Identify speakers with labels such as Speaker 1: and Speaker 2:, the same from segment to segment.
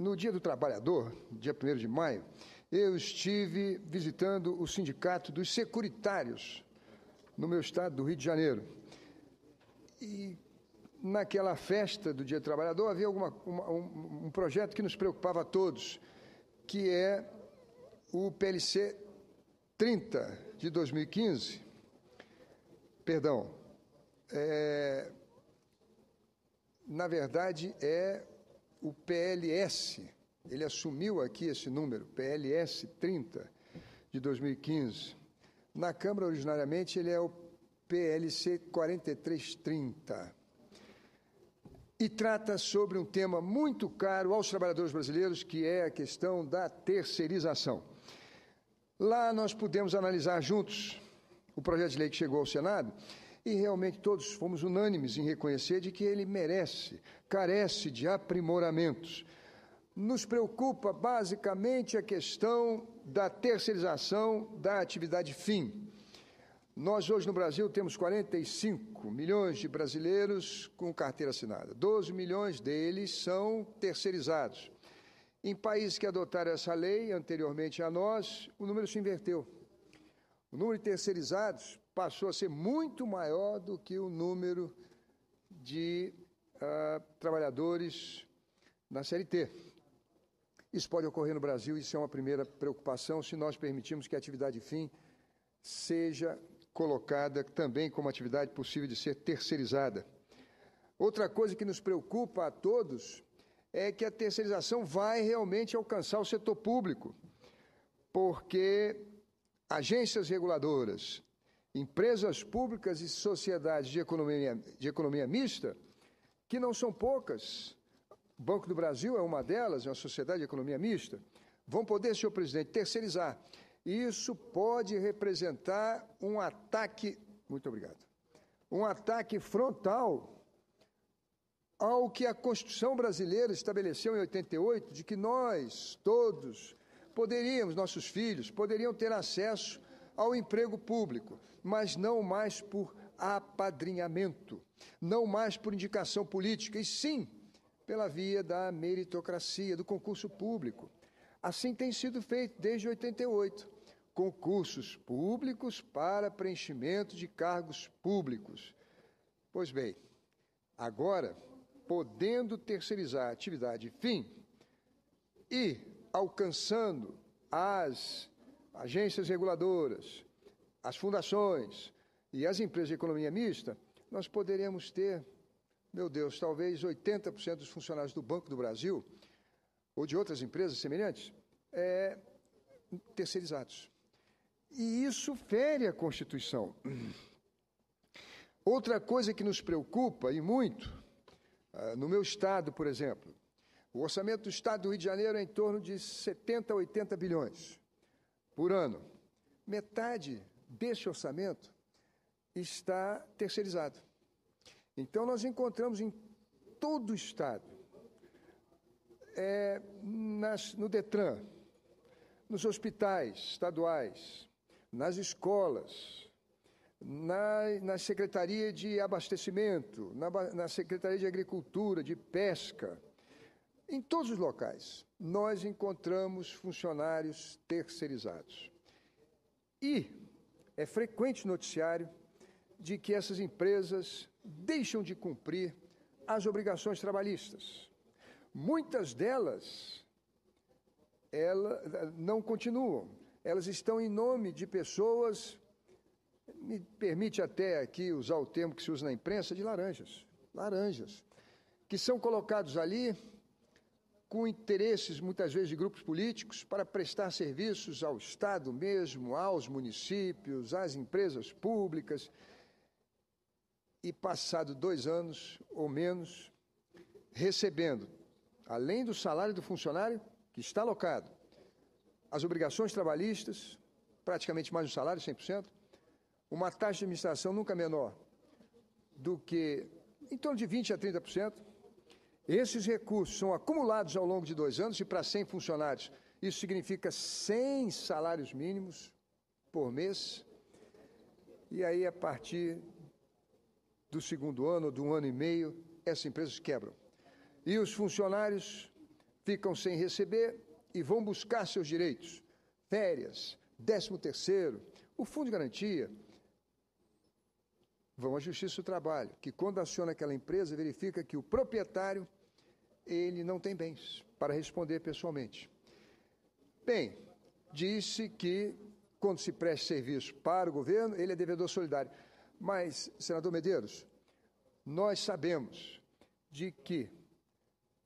Speaker 1: no Dia do Trabalhador, dia 1º de maio, eu estive visitando o Sindicato dos Securitários no meu estado do Rio de Janeiro. E naquela festa do Dia do Trabalhador havia um projeto que nos preocupava a todos, que é o PLC 30 de 2015, na verdade é o PLS, ele assumiu aqui esse número, PLS 30 de 2015. Na Câmara, originariamente, ele é o PLC 4330. E trata sobre um tema muito caro aos trabalhadores brasileiros, que é a questão da terceirização. Lá nós pudemos analisar juntos o projeto de lei que chegou ao Senado e realmente todos fomos unânimes em reconhecer de que ele carece de aprimoramentos. Nos preocupa basicamente a questão da terceirização da atividade fim. Nós hoje no Brasil temos 45 milhões de brasileiros com carteira assinada. 12 milhões deles são terceirizados. Em países que adotaram essa lei anteriormente a nós, o número se inverteu. O número de terceirizados passou a ser muito maior do que o número de trabalhadores na CLT. Isso pode ocorrer no Brasil, isso é uma primeira preocupação, se nós permitirmos que a atividade fim seja colocada também como atividade possível de ser terceirizada. Outra coisa que nos preocupa a todos é que a terceirização vai realmente alcançar o setor público, porque agências reguladoras, empresas públicas e sociedades de economia mista, que não são poucas, o Banco do Brasil é uma delas, é uma sociedade de economia mista, vão poder, senhor presidente, terceirizar. Isso pode representar um ataque, muito obrigado, um ataque frontal ao que a Constituição brasileira estabeleceu em 88, de que nós, todos, nossos filhos, poderiam ter acesso ao emprego público, mas não mais por apadrinhamento, não mais por indicação política, e sim pela via da meritocracia, do concurso público. Assim tem sido feito desde 88, concursos públicos para preenchimento de cargos públicos. Pois bem, agora, podendo terceirizar a atividade fim e alcançando as agências reguladoras, as fundações e as empresas de economia mista, nós poderemos ter, meu Deus, talvez 80% dos funcionários do Banco do Brasil ou de outras empresas semelhantes, terceirizados. E isso fere a Constituição. Outra coisa que nos preocupa, e muito, no meu estado, por exemplo, o orçamento do estado do Rio de Janeiro é em torno de 70 a 80 bilhões por ano. Metade desse orçamento está terceirizado. Então, nós encontramos em todo o estado, no DETRAN, nos hospitais estaduais, nas escolas, na Secretaria de Abastecimento, na Secretaria de Agricultura, de Pesca, em todos os locais, nós encontramos funcionários terceirizados. E é frequente noticiário de que essas empresas deixam de cumprir as obrigações trabalhistas. Muitas delas não continuam, elas estão em nome de pessoas, me permite até aqui usar o termo que se usa na imprensa, de laranjas, que são colocados ali com interesses, muitas vezes, de grupos políticos, para prestar serviços ao Estado mesmo, aos municípios, às empresas públicas, e passado 2 anos ou menos, recebendo, além do salário do funcionário que está alocado, as obrigações trabalhistas, praticamente mais um salário, 100%, uma taxa de administração nunca menor do que em torno de 20% a 30%. Esses recursos são acumulados ao longo de 2 anos e para 100 funcionários, isso significa 100 salários mínimos por mês. E aí, a partir do 2º ano, ou de 1 ano e meio, essas empresas quebram. E os funcionários ficam sem receber e vão buscar seus direitos, férias, 13º, o fundo de garantia, vão à Justiça do Trabalho, que quando aciona aquela empresa, verifica que o proprietário, ele não tem bens para responder pessoalmente. Bem, disse que quando se presta serviço para o governo, ele é devedor solidário. Mas, senador Medeiros, nós sabemos de que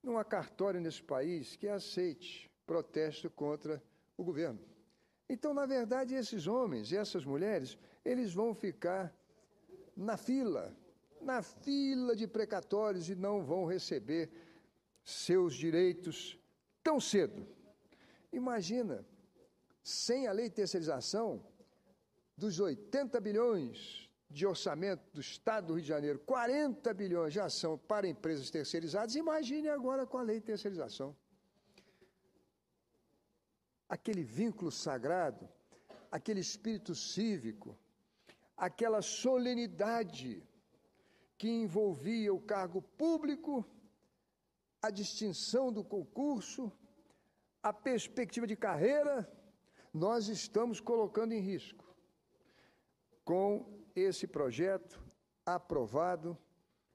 Speaker 1: não há cartório nesse país que aceite protesto contra o governo. Então, na verdade, esses homens e essas mulheres, eles vão ficar na fila de precatórios e não vão receber seus direitos tão cedo. Imagina, sem a lei de terceirização, dos 80 bilhões de orçamento do Estado do Rio de Janeiro, 40 bilhões já são para empresas terceirizadas, imagine agora com a lei de terceirização. Aquele vínculo sagrado, aquele espírito cívico, aquela solenidade que envolvia o cargo público, a distinção do concurso, a perspectiva de carreira, nós estamos colocando em risco com esse projeto aprovado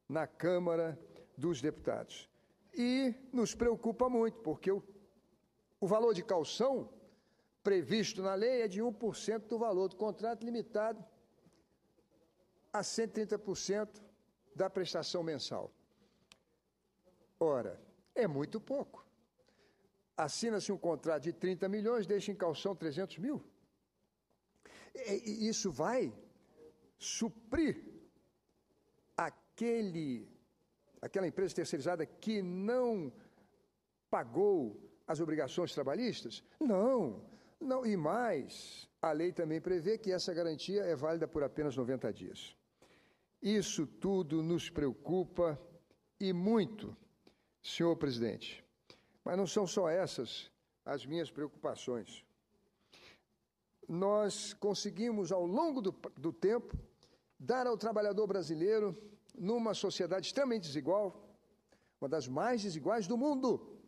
Speaker 1: na Câmara dos Deputados. E nos preocupa muito, porque o valor de caução previsto na lei é de 1% do valor do contrato, limitado a 130% da prestação mensal. Ora, é muito pouco. Assina-se um contrato de 30 milhões, deixa em caução 300 mil. E isso vai suprir aquela empresa terceirizada que não pagou as obrigações trabalhistas? Não. E mais, a lei também prevê que essa garantia é válida por apenas 90 dias. Isso tudo nos preocupa e muito, senhor presidente. Mas não são só essas as minhas preocupações. Nós conseguimos, ao longo do tempo, dar ao trabalhador brasileiro, numa sociedade extremamente desigual, uma das mais desiguais do mundo.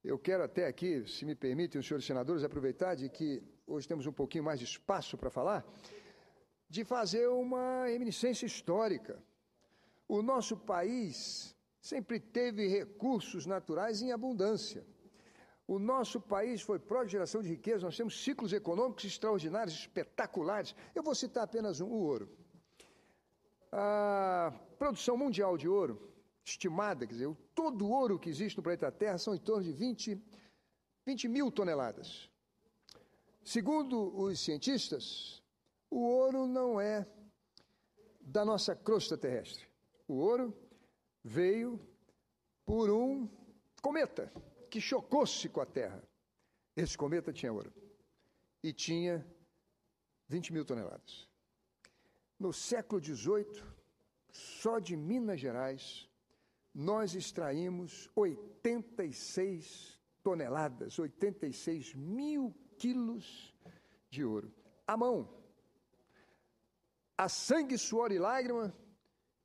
Speaker 1: Eu quero até aqui, se me permitem, os senhores senadores, aproveitar de que hoje temos um pouquinho mais de espaço para falar, de fazer uma reminiscência histórica. O nosso país sempre teve recursos naturais em abundância. O nosso país foi pró de geração de riqueza, nós temos ciclos econômicos extraordinários, espetaculares. Eu vou citar apenas um, o ouro. A produção mundial de ouro, estimada, quer dizer, todo o ouro que existe no planeta Terra são em torno de 20 mil toneladas. Segundo os cientistas, o ouro não é da nossa crosta terrestre. O ouro veio por um cometa que chocou-se com a Terra. Esse cometa tinha ouro e tinha 20 mil toneladas. No século XVIII, só de Minas Gerais, nós extraímos 86 toneladas, 86 mil quilos de ouro, à mão, a sangue, suor e lágrima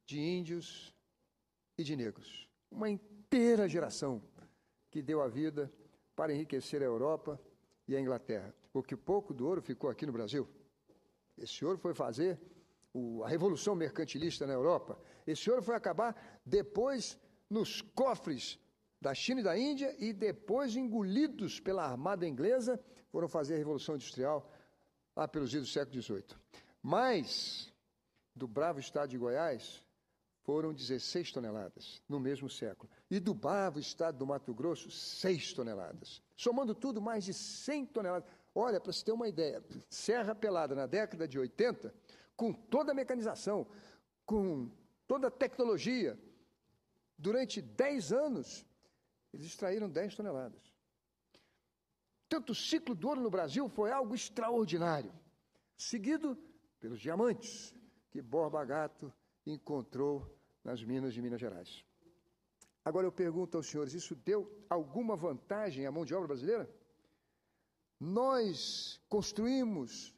Speaker 1: de índios e de negros. Uma inteira geração que deu a vida para enriquecer a Europa e a Inglaterra. Porque pouco do ouro ficou aqui no Brasil. Esse ouro foi fazer a Revolução Mercantilista na Europa. Esse ouro foi acabar depois nos cofres da China e da Índia e depois engolidos pela armada inglesa, foram fazer a Revolução Industrial lá pelos idos do século XVIII. Mas, do bravo estado de Goiás, foram 16 toneladas no mesmo século. E do bravo estado do Mato Grosso, 6 toneladas. Somando tudo, mais de 100 toneladas. Olha, para você ter uma ideia, Serra Pelada, na década de 80, com toda a mecanização, com toda a tecnologia, durante 10 anos, eles extraíram 10 toneladas. Tanto o ciclo do ouro no Brasil foi algo extraordinário, seguido pelos diamantes que Borba Gato encontrou nas minas de Minas Gerais. Agora eu pergunto aos senhores, isso deu alguma vantagem à mão de obra brasileira? Nós construímos,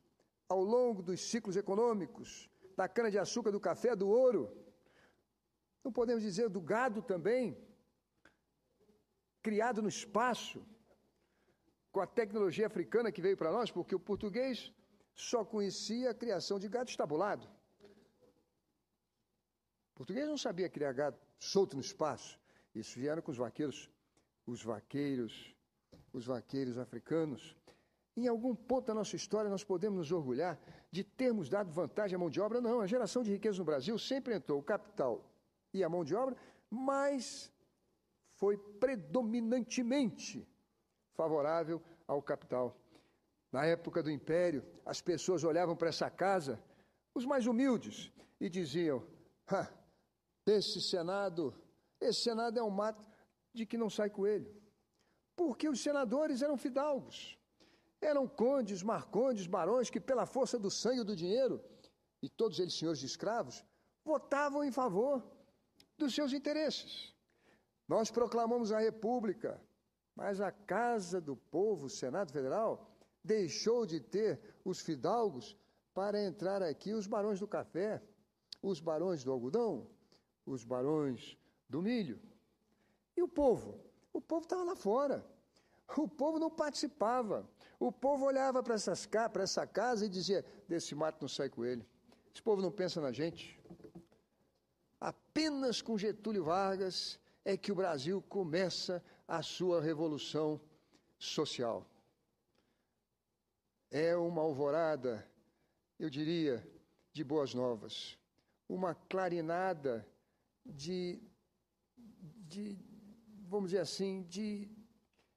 Speaker 1: ao longo dos ciclos econômicos, da cana-de-açúcar, do café, do ouro, não podemos dizer do gado também, criado no espaço, com a tecnologia africana que veio para nós, porque o português só conhecia a criação de gado estabulado. O português não sabia criar gado solto no espaço. Isso vieram com os vaqueiros africanos. Em algum ponto da nossa história nós podemos nos orgulhar de termos dado vantagem à mão de obra? Não, a geração de riqueza no Brasil sempre entrou o capital e a mão de obra, mas foi predominantemente favorável ao capital. Na época do Império, as pessoas olhavam para essa casa, os mais humildes, e diziam: esse Senado é um mato de que não sai coelho. Porque os senadores eram fidalgos, eram condes, marcondes, barões, que pela força do sangue e do dinheiro, e todos eles senhores de escravos, votavam em favor dos seus interesses. Nós proclamamos a República, mas a Casa do Povo, o Senado Federal, deixou de ter os fidalgos para entrar aqui os barões do café, os barões do algodão, os barões do milho. E o povo? O povo estava lá fora. O povo não participava. O povo olhava para essa casa e dizia: desse mato não sai coelho. Esse povo não pensa na gente. Apenas com Getúlio Vargas é que o Brasil começa a sua revolução social. É uma alvorada, eu diria, de boas novas. Uma clarinada vamos dizer assim, de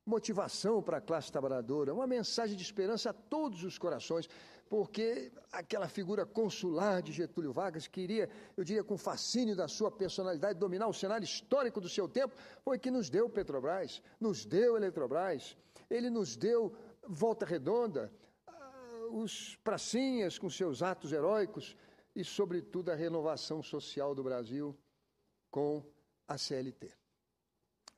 Speaker 1: motivação para a classe trabalhadora, uma mensagem de esperança a todos os corações, porque aquela figura consular de Getúlio Vargas queria, eu diria, com fascínio da sua personalidade, dominar o cenário histórico do seu tempo, foi que nos deu Petrobras, nos deu Eletrobras, ele nos deu Volta Redonda, os pracinhas com seus atos heróicos e, sobretudo, a renovação social do Brasil com a CLT.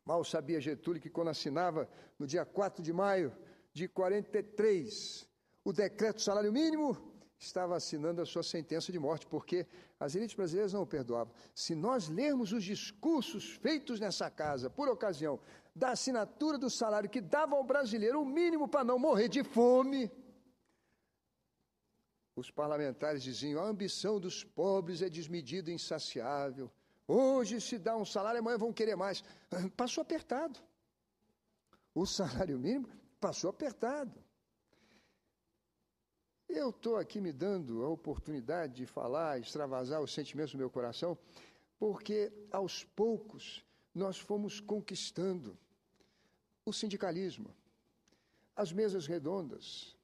Speaker 1: Mal sabia Getúlio que, quando assinava, no dia 4 de maio de 43, o decreto do salário mínimo, estava assinando a sua sentença de morte, porque as elites brasileiras não o perdoavam. Se nós lermos os discursos feitos nessa casa, por ocasião da assinatura do salário que dava ao brasileiro o mínimo para não morrer de fome, os parlamentares diziam: a ambição dos pobres é desmedida e insaciável. Hoje se dá um salário, amanhã vão querer mais. Passou apertado. O salário mínimo passou apertado. Eu estou aqui me dando a oportunidade de falar, extravasar os sentimentos do meu coração, porque aos poucos nós fomos conquistando o sindicalismo, as mesas redondas,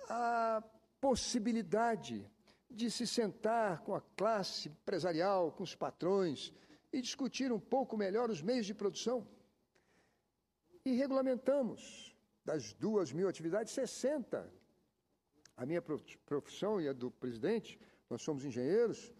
Speaker 1: a possibilidade de se sentar com a classe empresarial, com os patrões, e discutir um pouco melhor os meios de produção. E regulamentamos, das 2.000 atividades, 60. A minha profissão e a do presidente, nós somos engenheiros,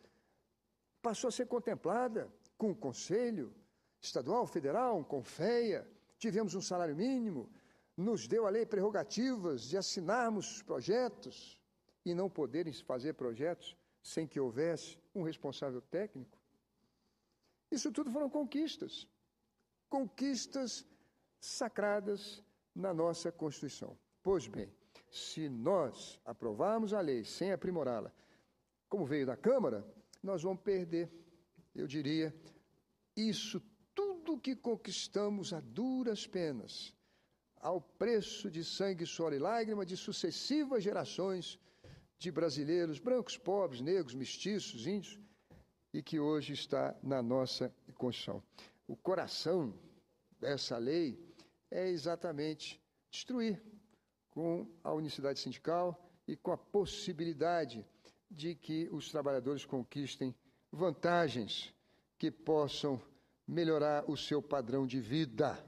Speaker 1: passou a ser contemplada com o Conselho Estadual, Federal, um CONFEA, tivemos um salário mínimo, nos deu a lei prerrogativas de assinarmos projetos, e não poderem fazer projetos sem que houvesse um responsável técnico. Isso tudo foram conquistas sacradas na nossa Constituição. Pois bem, se nós aprovarmos a lei sem aprimorá-la, como veio da Câmara, nós vamos perder, eu diria, isso tudo que conquistamos a duras penas, ao preço de sangue, suor e lágrima de sucessivas gerações de brasileiros, brancos, pobres, negros, mestiços, índios, e que hoje está na nossa Constituição. O coração dessa lei é exatamente destruir, com a unicidade sindical e com a possibilidade de que os trabalhadores conquistem vantagens que possam melhorar o seu padrão de vida.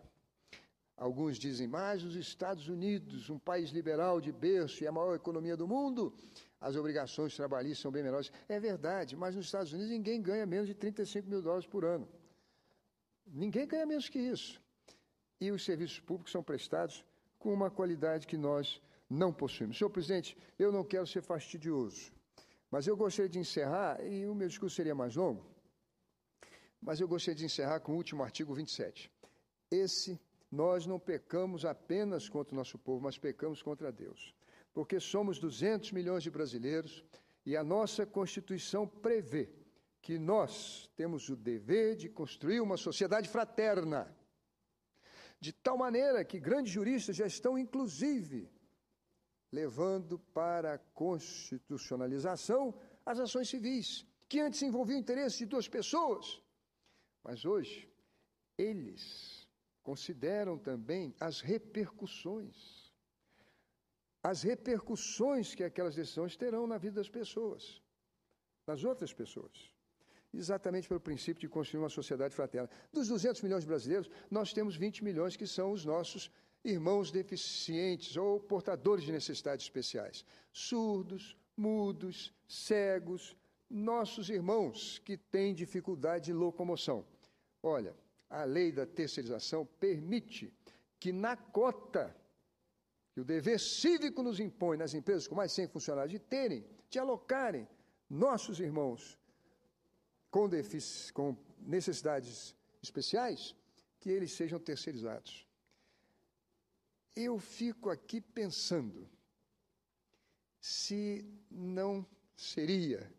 Speaker 1: Alguns dizem: mas os Estados Unidos, um país liberal de berço e a maior economia do mundo, as obrigações trabalhistas são bem menores. É verdade, mas nos Estados Unidos ninguém ganha menos de $35 mil por ano. Ninguém ganha menos que isso. E os serviços públicos são prestados com uma qualidade que nós não possuímos. Senhor presidente, eu não quero ser fastidioso, mas eu gostaria de encerrar, e o meu discurso seria mais longo, mas eu gostaria de encerrar com o último artigo 27. nós não pecamos apenas contra o nosso povo, mas pecamos contra Deus. Porque somos 200 milhões de brasileiros e a nossa Constituição prevê que nós temos o dever de construir uma sociedade fraterna, de tal maneira que grandes juristas já estão, inclusive, levando para a constitucionalização as ações civis, que antes envolviam o interesse de duas pessoas. Mas hoje, eles consideram também as repercussões que aquelas decisões terão na vida das pessoas, das outras pessoas. Exatamente pelo princípio de construir uma sociedade fraterna. Dos 200 milhões de brasileiros, nós temos 20 milhões que são os nossos irmãos deficientes ou portadores de necessidades especiais. Surdos, mudos, cegos, nossos irmãos que têm dificuldade de locomoção. Olha, a lei da terceirização permite que na cota que o dever cívico nos impõe nas empresas com mais de 100 funcionários de alocarem nossos irmãos com necessidades especiais, que eles sejam terceirizados. Eu fico aqui pensando se não seria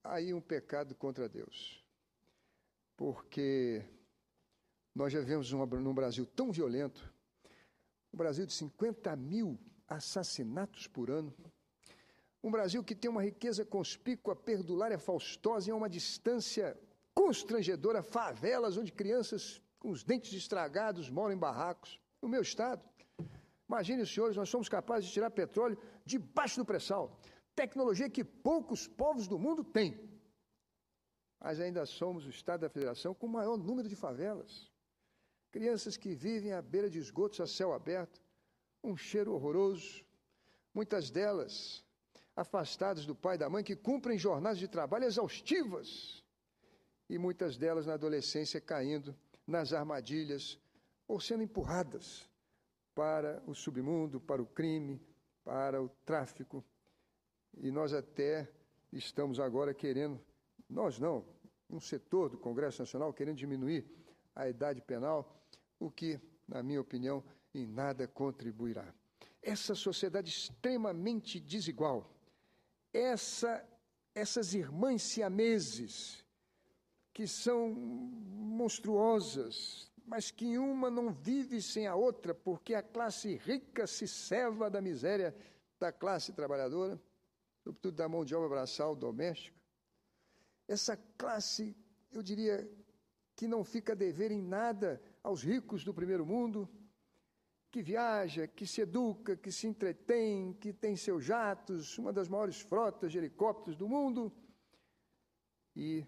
Speaker 1: aí um pecado contra Deus, porque nós já vivemos num Brasil tão violento, um Brasil de 50 mil assassinatos por ano, um Brasil que tem uma riqueza conspícua, perdulária, faustosa, e a uma distância constrangedora, favelas onde crianças com os dentes estragados moram em barracos. No meu estado, imagine os senhores, nós somos capazes de tirar petróleo debaixo do pré-sal, tecnologia que poucos povos do mundo têm. Mas ainda somos o estado da federação com o maior número de favelas. Crianças que vivem à beira de esgotos a céu aberto, um cheiro horroroso, muitas delas afastadas do pai e da mãe, que cumprem jornadas de trabalho exaustivas, e muitas delas na adolescência caindo nas armadilhas ou sendo empurradas para o submundo, para o crime, para o tráfico. E nós até estamos agora querendo, nós não, um setor do Congresso Nacional querendo diminuir a idade penal, o que, na minha opinião, em nada contribuirá. Essa sociedade extremamente desigual, essas irmãs siameses, que são monstruosas, mas que uma não vive sem a outra, porque a classe rica se serva da miséria da classe trabalhadora, sobretudo da mão de obra braçal doméstica. Essa classe, eu diria, que não fica a dever em nada aos ricos do primeiro mundo, que viaja, que se educa, que se entretém, que tem seus jatos, uma das maiores frotas de helicópteros do mundo, e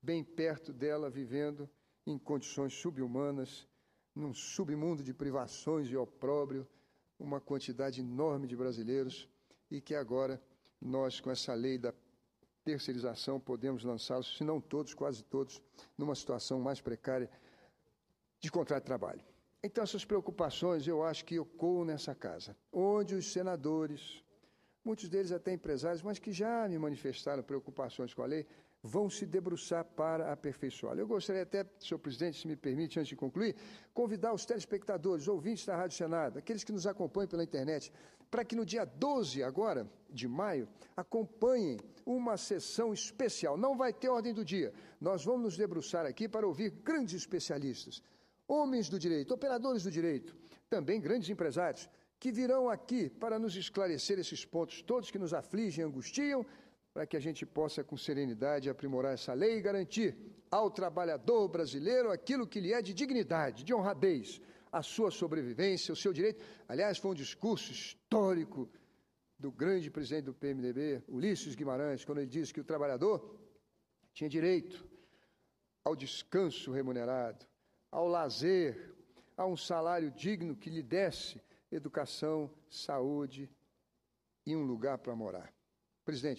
Speaker 1: bem perto dela, vivendo em condições subhumanas, num submundo de privações e opróbrio, uma quantidade enorme de brasileiros, e que agora nós, com essa lei da terceirização, podemos lançá-los, se não todos, quase todos, numa situação mais precária de contrato de trabalho. Então, essas preocupações, eu acho que ecoam nessa casa, onde os senadores, muitos deles até empresários, mas que já me manifestaram preocupações com a lei, vão se debruçar para aperfeiçoá-la. Eu gostaria até, senhor presidente, se me permite, antes de concluir, convidar os telespectadores, ouvintes da Rádio Senado, aqueles que nos acompanham pela internet, para que no dia 12, agora, de maio, acompanhem uma sessão especial. Não vai ter ordem do dia. Nós vamos nos debruçar aqui para ouvir grandes especialistas, homens do direito, operadores do direito, também grandes empresários, que virão aqui para nos esclarecer esses pontos todos que nos afligem e angustiam, para que a gente possa, com serenidade, aprimorar essa lei e garantir ao trabalhador brasileiro aquilo que lhe é de dignidade, de honradez, a sua sobrevivência, o seu direito. Aliás, foi um discurso histórico do grande presidente do PMDB, Ulisses Guimarães, quando ele disse que o trabalhador tinha direito ao descanso remunerado, ao lazer, a um salário digno que lhe desse educação, saúde e um lugar para morar. Presidente,